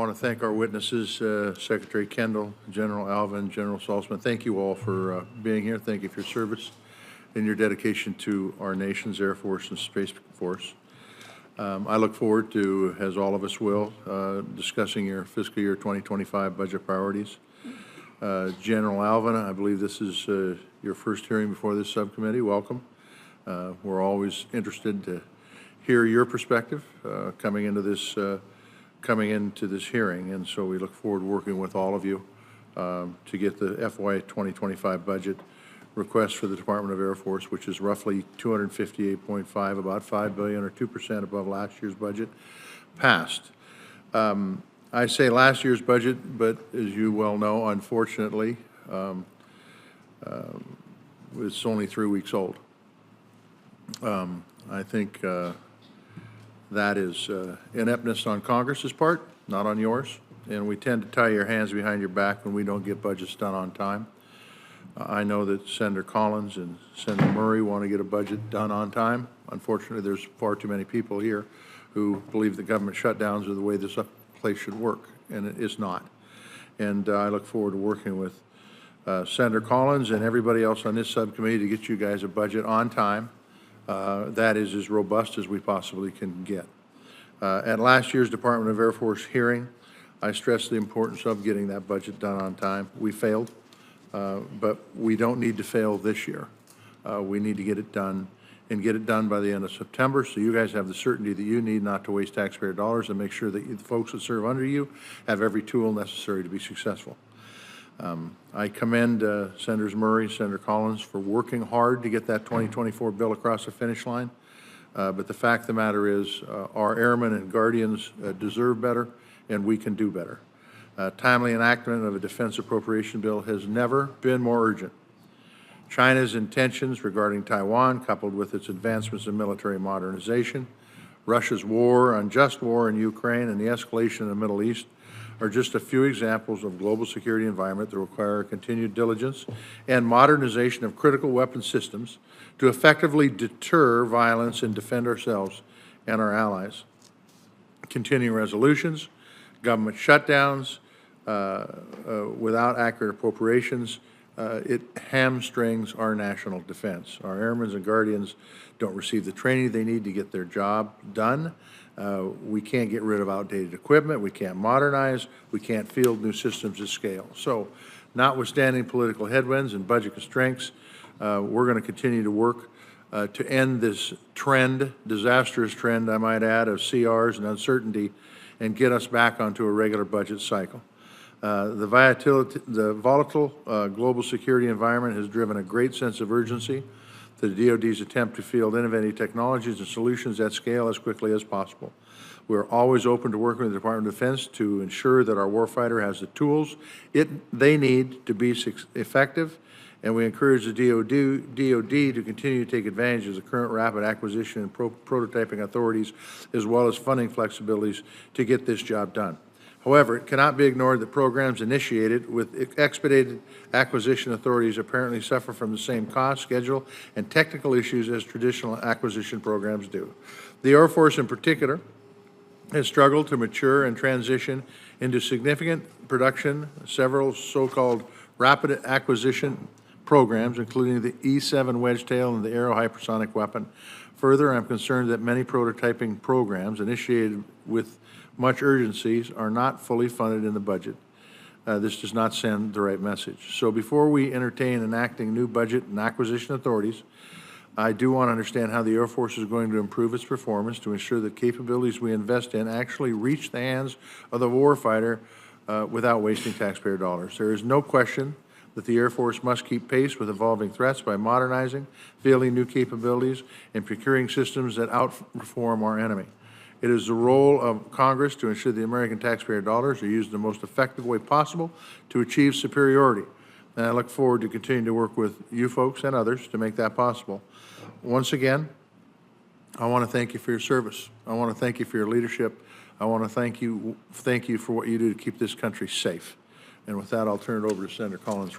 want to thank our witnesses, Secretary Kendall, General Alvin, General Saltzman. Thank you all for being here. Thank you for your service and your dedication to our nation's Air Force and Space Force. I look forward to, as all of us will, discussing your fiscal year 2025 budget priorities. General Alvin, I believe this is your first hearing before this subcommittee. Welcome. We're always interested to hear your perspective coming into this hearing, and so we look forward to working with all of you to get the FY 2025 budget request for the Department of Air Force, which is roughly 258.5, about $5 billion or 2% above last year's budget, passed. I say last year's budget, but as you well know, unfortunately, it's only 3 weeks old. I think that is ineptness on Congress's part, not on yours, and we tend to tie your hands behind your back when we don't get budgets done on time. I know that Senator Collins and Senator Murray want to get a budget done on time. Unfortunately, there's far too many people here who believe that government shutdowns are the way this place should work, and it is not. And I look forward to working with Senator Collins and everybody else on this subcommittee to get you guys a budget on time that is as robust as we possibly can get. At last year's Department of Air Force hearing, I stressed the importance of getting that budget done on time. We failed. But we don't need to fail this year. We need to get it done and get it done by the end of September so you guys have the certainty that you need not to waste taxpayer dollars and make sure that the folks that serve under you have every tool necessary to be successful. I commend Senators Murray, Senator Collins for working hard to get that 2024 bill across the finish line. But the fact of the matter is our airmen and guardians deserve better, and we can do better. Timely enactment of a defense appropriation bill has never been more urgent. China's intentions regarding Taiwan, coupled with its advancements in military modernization, Russia's unjust war in Ukraine, and the escalation in the Middle East are just a few examples of global security environment that require continued diligence and modernization of critical weapon systems to effectively deter violence and defend ourselves and our allies. Continuing resolutions, government shutdowns, without accurate appropriations, it hamstrings our national defense. Our airmen and guardians don't receive the training they need to get their job done. We can't get rid of outdated equipment. We can't modernize. We can't field new systems at scale. So, notwithstanding political headwinds and budget constraints, we're going to continue to work to end this trend, disastrous trend, I might add, of CRs and uncertainty, and get us back onto a regular budget cycle. The volatile global security environment has driven a great sense of urgency to the DoD's attempt to field innovative technologies and solutions at scale as quickly as possible. We're always open to working with the Department of Defense to ensure that our warfighter has the tools they need to be effective, and we encourage the DoD to continue to take advantage of the current rapid acquisition and prototyping authorities as well as funding flexibilities to get this job done. However, it cannot be ignored that programs initiated with expedited acquisition authorities apparently suffer from the same cost, schedule, and technical issues as traditional acquisition programs do. The Air Force in particular has struggled to mature and transition into significant production, several so-called rapid acquisition programs, including the E-7 Wedgetail and the Aero hypersonic weapon. Further, I'm concerned that many prototyping programs initiated with much urgencies are not fully funded in the budget. This does not send the right message. So before we entertain enacting new budget and acquisition authorities, I do want to understand how the Air Force is going to improve its performance to ensure that capabilities we invest in actually reach the hands of the warfighter without wasting taxpayer dollars. There is no question that the Air Force must keep pace with evolving threats by modernizing, fielding new capabilities, and procuring systems that outperform our enemy. It is the role of Congress to ensure the American taxpayer dollars are used in the most effective way possible to achieve superiority. And I look forward to continuing to work with you folks and others to make that possible. Once again, I want to thank you for your service. I want to thank you for your leadership. I want to thank you for what you do to keep this country safe. And with that, I'll turn it over to Senator Collins.